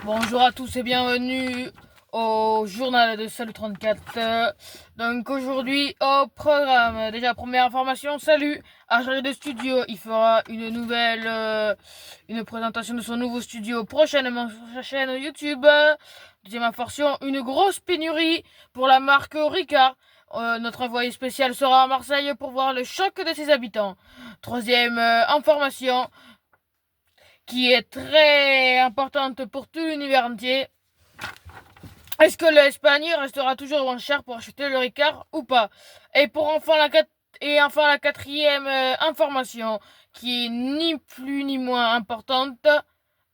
Bonjour à tous et bienvenue au journal de Salut 34. Donc aujourd'hui au programme, déjà première information, Salut a changé de studio, il fera une présentation de son nouveau studio prochainement sur sa chaîne YouTube. Deuxième information, une grosse pénurie pour la marque Ricard. Notre envoyé spécial sera à Marseille pour voir le choc de ses habitants. Troisième information, qui est très importante pour tout l'univers entier. Est-ce que l'Espagne restera toujours moins cher pour acheter le Ricard ou pas? Et enfin la quatrième information, qui est ni plus ni moins importante,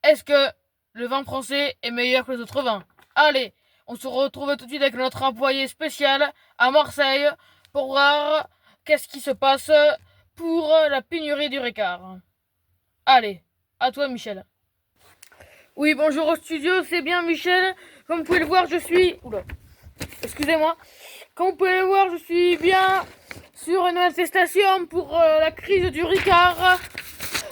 est-ce que le vin français est meilleur que les autres vins? Allez, on se retrouve tout de suite avec notre employé spécial à Marseille pour voir qu'est-ce qui se passe pour la pénurie du Ricard. Allez, à toi Michel. Oui, bonjour au studio, c'est bien Michel. Comme vous pouvez le voir, je suis... Oula, excusez-moi. Comme vous pouvez le voir, je suis bien sur une manifestation pour la crise du Ricard.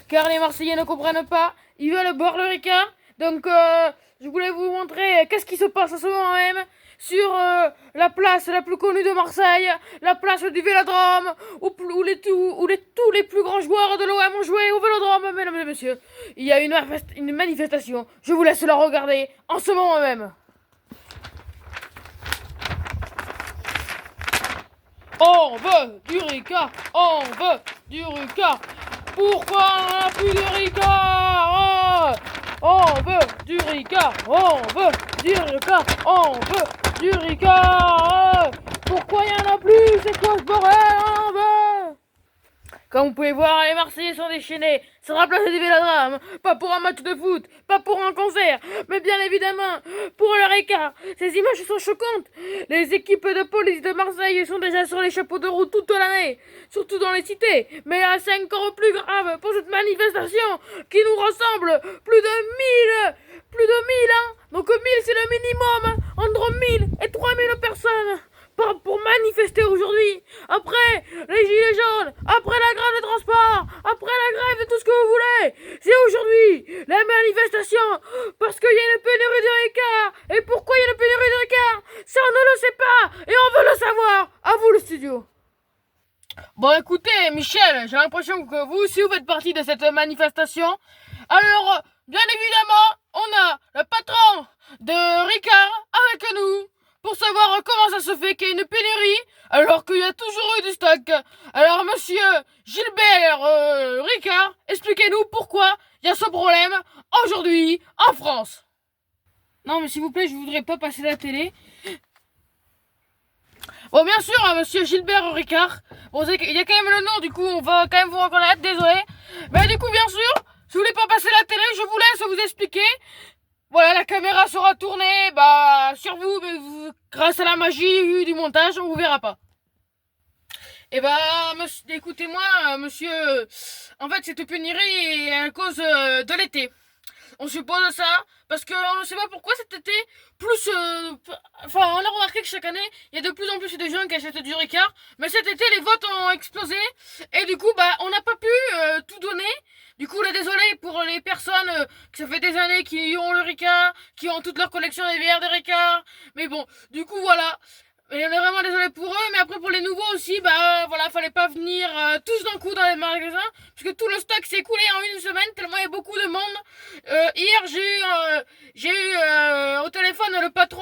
Car les Marseillais ne comprennent pas. Ils veulent boire le Ricard. Donc, je voulais vous montrer qu'est-ce qui se passe en ce moment même sur la place la plus connue de Marseille, la place du Vélodrome, où tous les plus grands joueurs de l'OM ont joué au Vélodrome, mesdames et messieurs. Il y a une manifestation, je vous laisse la regarder en ce moment même. On veut du Ricard, on veut du Ricard. Pourquoi on n'a plus de Ricard? On veut du Ricard, on veut du Ricard, on veut du Ricard. Pourquoi il n'y en a plus? C'est quoi ce bordel? On veut. Comme vous pouvez voir, les Marseillais sont déchaînés. C'est la place du Vélodrome. Pas pour un match de foot, pas pour un concert, mais bien évidemment pour le Ricard. Ces images sont choquantes. Les équipes de police de Marseille sont déjà sur les chapeaux de roue toute l'année, surtout dans les cités. Mais là, c'est encore plus grave pour cette manifestation qui nous rassemble plus de 1000, hein. Donc 1000, c'est le minimum, entre 1000 et 3000 personnes pour manifester aujourd'hui, après les gilets jaunes, après la grève des transports, après la grève de tout ce que vous voulez. C'est aujourd'hui la manifestation parce qu'il y a une pénurie de Ricard. Et pourquoi il y a une pénurie de Ricard? Ça, on ne le sait pas et on veut le savoir. À vous le studio. Bon, écoutez, Michel, j'ai l'impression que vous aussi vous faites partie de cette manifestation. Alors, bien évidemment, on a le patron de Ricard avec nous pour savoir comment ça se fait qu'il y ait une pénurie alors qu'il y a toujours eu du stock. Alors, monsieur Gilbert Ricard, expliquez-nous pourquoi il y a ce problème aujourd'hui en France. Non, mais s'il vous plaît, je voudrais pas passer la télé. Bon, bien sûr, monsieur Gilbert Ricard. Bon, il y a quand même le nom, du coup, on va quand même vous reconnaître, désolé. Mais du coup, bien sûr, si vous voulez pas passer la télé, je vous laisse vous expliquer. Voilà, la caméra sera tournée, sur vous, mais grâce à la magie du montage, on vous verra pas. Et écoutez-moi, monsieur, en fait, cette pénurie est à cause de l'été. On suppose ça parce qu'on ne sait pas pourquoi cet été, on a remarqué que chaque année, il y a de plus en plus de gens qui achètent du Ricard, mais cet été, les votes ont explosé, et du coup, on n'a pas pu tout donner. Du coup, on est désolé pour les personnes que ça fait des années qui ont le Ricard, qui ont toute leur collection des bières de Ricard, mais bon, du coup, voilà. Et on est vraiment désolé pour eux, mais après pour les nouveaux aussi, fallait pas venir tous d'un coup dans les magasins, parce que tout le stock s'est écoulé en une semaine, tellement il y a beaucoup de monde. Hier, j'ai eu au téléphone le patron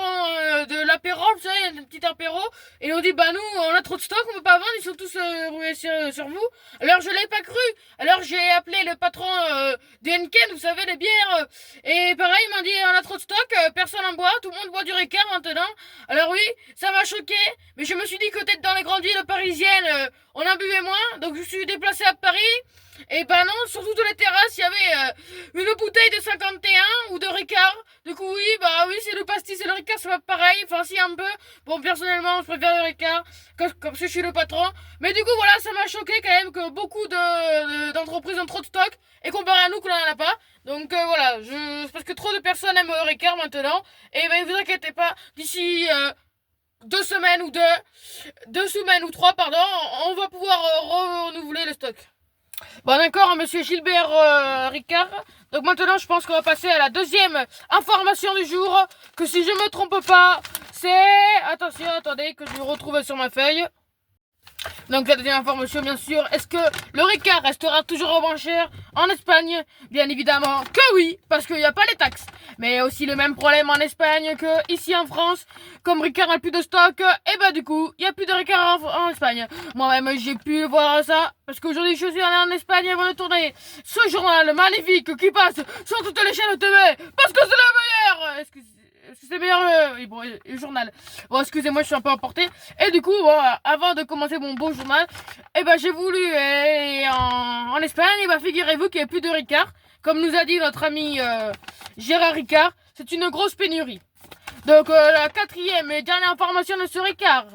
de l'apéro, vous savez, un petit apéro, et ils ont dit, nous, on a trop de stock, on peut pas vendre, ils sont tous rués sur vous. Alors je l'ai pas cru, alors j'ai appelé le patron du Henken, vous savez, les bières, et pareil, il m'a dit, on a trop de stock, personne en boit, tout le monde boit du Ricard maintenant. Alors oui, ça m'a choqué, mais je me suis dit que peut-être dans les grandes villes parisiennes, on en buvait moins, donc je suis déplacé à Paris, et non, sur toutes les terrasses, il y avait une bouteille de 51 ou de Ricard. Du coup, oui, c'est le pastis et le Ricard, c'est pas pareil, enfin si un peu. Bon, personnellement, je préfère le Ricard, comme si je suis le patron. Mais du coup, voilà, ça m'a choqué quand même que beaucoup d'entreprises ont trop de stock, et comparé à nous, qu'on en a pas. Donc voilà, parce que trop de personnes aiment le Ricard maintenant, et ne vous inquiétez pas, d'ici... 2 semaines ou 3, pardon, on va pouvoir renouveler le stock. Bon d'accord, monsieur Gilbert Ricard. Donc maintenant, je pense qu'on va passer à la deuxième information du jour. Que si je me trompe pas, c'est... Attention, attendez, que je me retrouve sur ma feuille. Donc la deuxième information, bien sûr, est-ce que le Ricard restera toujours moins cher en Espagne? Bien évidemment que oui, parce qu'il n'y a pas les taxes. Mais aussi le même problème en Espagne que ici en France. Comme Ricard n'a plus de stock, et bah du coup, il n'y a plus de Ricard en Espagne. Moi-même, j'ai pu voir ça, parce qu'aujourd'hui, je suis allé en Espagne avant de tourner ce journal magnifique qui passe sur toutes les chaînes TV, parce que c'est le meilleur. C'est meilleur le journal. Bon, excusez-moi, je suis un peu emporté. Et du coup, bon, avant de commencer mon beau journal, j'ai voulu aller en Espagne. Et figurez-vous qu'il n'y a plus de Ricard. Comme nous a dit notre ami Gérard Ricard, c'est une grosse pénurie. Donc la quatrième et dernière information de ce Ricard.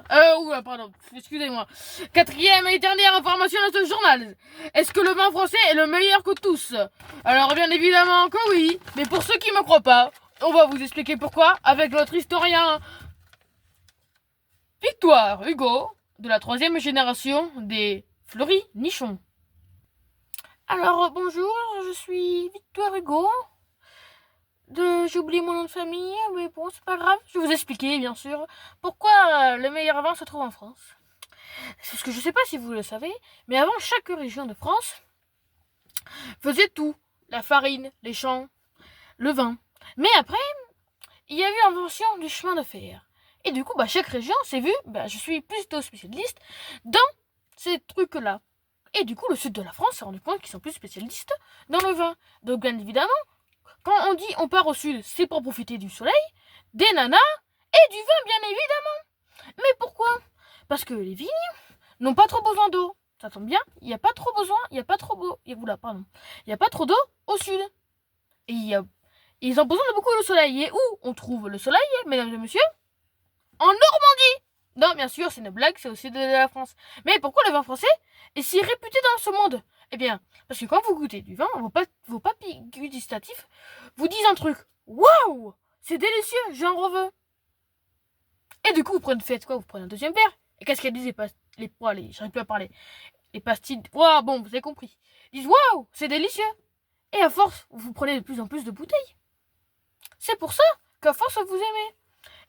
Pardon, excusez-moi. Quatrième et dernière information de ce journal. Est-ce que le vin français est le meilleur que tous? Alors bien évidemment que oui. Mais pour ceux qui ne me croient pas, on va vous expliquer pourquoi avec notre historien Victoire Hugo de la troisième génération des Fleury-Nichon. Alors bonjour, je suis Victoire Hugo. J'ai oublié mon nom de famille, mais bon, c'est pas grave. Je vais vous expliquer, bien sûr, pourquoi le meilleur vin se trouve en France. Parce que je sais pas si vous le savez, mais avant, chaque région de France faisait tout. La farine, les champs, le vin. Mais après, il y a eu l'invention du chemin de fer. Et du coup, chaque région s'est vue, je suis plutôt spécialiste dans ces trucs-là. Et du coup, le sud de la France s'est rendu compte qu'ils sont plus spécialistes dans le vin. Donc, bien évidemment, quand on dit on part au sud, c'est pour profiter du soleil, des nanas et du vin, bien évidemment. Mais pourquoi? Parce que les vignes n'ont pas trop besoin d'eau. Ça tombe bien, il n'y a pas trop besoin, il n'y a pas trop d'eau. Il n'y a pas trop d'eau au sud. Et ils ont besoin de beaucoup de soleil. Et où on trouve le soleil, mesdames et messieurs? En Normandie. Non, bien sûr, c'est une blague, c'est aussi de la France. Mais pourquoi le vin français est si réputé dans ce monde? Eh bien, parce que quand vous goûtez du vin, vos papilles gustatives vous disent un truc. Waouh, c'est délicieux, j'en reveux. Et du coup, faites quoi? Vous prenez un deuxième verre. Et qu'est-ce qu'elles disent j'arrive plus à parler. Les pastilles. Waouh, bon, vous avez compris. Ils disent waouh, c'est délicieux. Et à force, vous prenez de plus en plus de bouteilles. C'est pour ça qu'à force, vous aimez.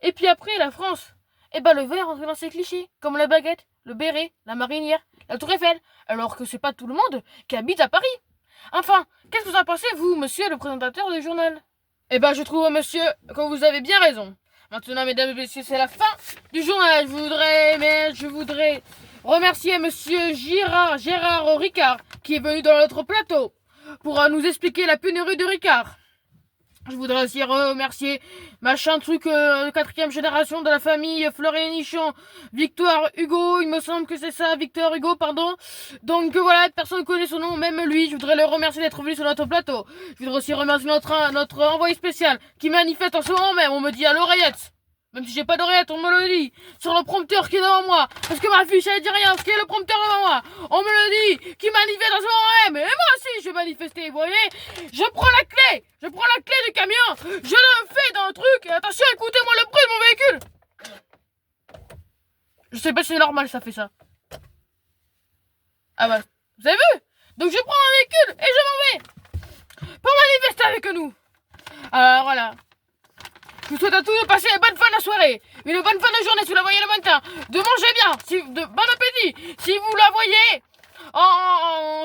Et puis après, la France, le verre rentre dans ses clichés, comme la baguette, le béret, la marinière, la tour Eiffel, alors que c'est pas tout le monde qui habite à Paris. Enfin, qu'est-ce que vous en pensez, vous, monsieur le présentateur du journal? Je trouve, monsieur, que vous avez bien raison. Maintenant, mesdames et messieurs, c'est la fin du journal. Je voudrais remercier monsieur Gérard Ricard, qui est venu dans notre plateau pour nous expliquer la pénurie de Ricard. Je voudrais aussi remercier quatrième génération de la famille Fleury-Nichon, Victoire Hugo, il me semble que c'est ça, Victor Hugo, pardon. Donc voilà, personne ne connaît son nom, même lui. Je voudrais le remercier d'être venu sur notre plateau. Je voudrais aussi remercier notre envoyé spécial qui manifeste en ce moment même, on me dit à l'oreillette. Même si j'ai pas d'oreillette, on me le dit. Sur le prompteur qui est devant moi. Parce que ma fiche, elle dit rien. Ce qui est le prompteur devant moi. On me le dit. Qui manifeste en ce moment même. Et moi aussi, je vais manifester. Vous voyez? Je prends la clé. Je prends la clé du camion. Je le fais dans le truc. Et attention, écoutez-moi le bruit de mon véhicule. Je sais pas si c'est normal, ça fait ça. Ah bah, vous avez vu? Donc je prends mon véhicule et je m'en vais. Pour manifester avec nous. Alors voilà. Je vous souhaite à tous de passer une bonne fin de soirée, une bonne fin de journée si vous la voyez le matin, de manger bien, bon appétit si vous la voyez,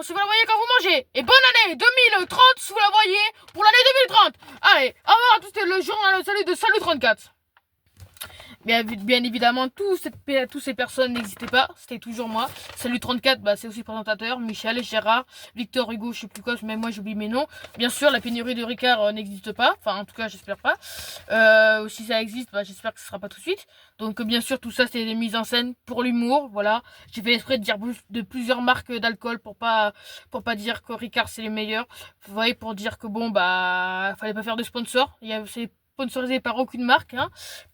si vous la voyez quand vous mangez, et bonne année 2030 si vous la voyez pour l'année 2030. Allez, au revoir à tous, c'était le journal Salut de Salut 34. Bien évidemment, toutes ces personnes n'existaient pas, c'était toujours moi. Salut 34, c'est aussi présentateur, Michel, Gérard, Victor Hugo, je sais plus quoi, mais moi j'oublie mes noms. Bien sûr, la pénurie de Ricard n'existe pas, enfin en tout cas j'espère pas. Si ça existe, j'espère que ce sera pas tout de suite. Donc bien sûr, tout ça c'est des mises en scène pour l'humour, voilà. J'ai fait exprès de dire de plusieurs marques d'alcool pour pas dire que Ricard c'est les meilleurs. Vous voyez, pour dire que bon fallait pas faire de sponsor. C'est sponsorisé par aucune marque, hein.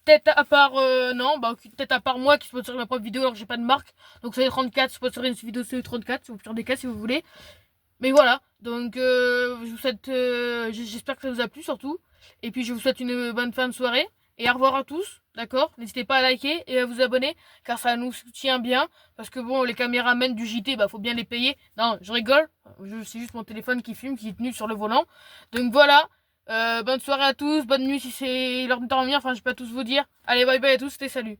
Peut-être à part peut-être à part moi qui sponsorise ma propre vidéo alors que j'ai pas de marque. Donc c'est 34 sponsorise une vidéo sur 34 au pire des cas si vous voulez. Mais voilà, donc je vous souhaite j'espère que ça vous a plu surtout. Et puis je vous souhaite une bonne fin de soirée. Et au revoir à tous, d'accord? N'hésitez pas à liker et à vous abonner, car ça nous soutient bien. Parce que bon, les caméramans du JT, bah faut bien les payer. Non, je rigole. C'est juste mon téléphone qui filme, qui est tenu sur le volant. Donc voilà. Bonne soirée à tous, bonne nuit si c'est l'heure de dormir. Enfin, je peux pas tous vous dire. Allez, bye bye à tous et salut.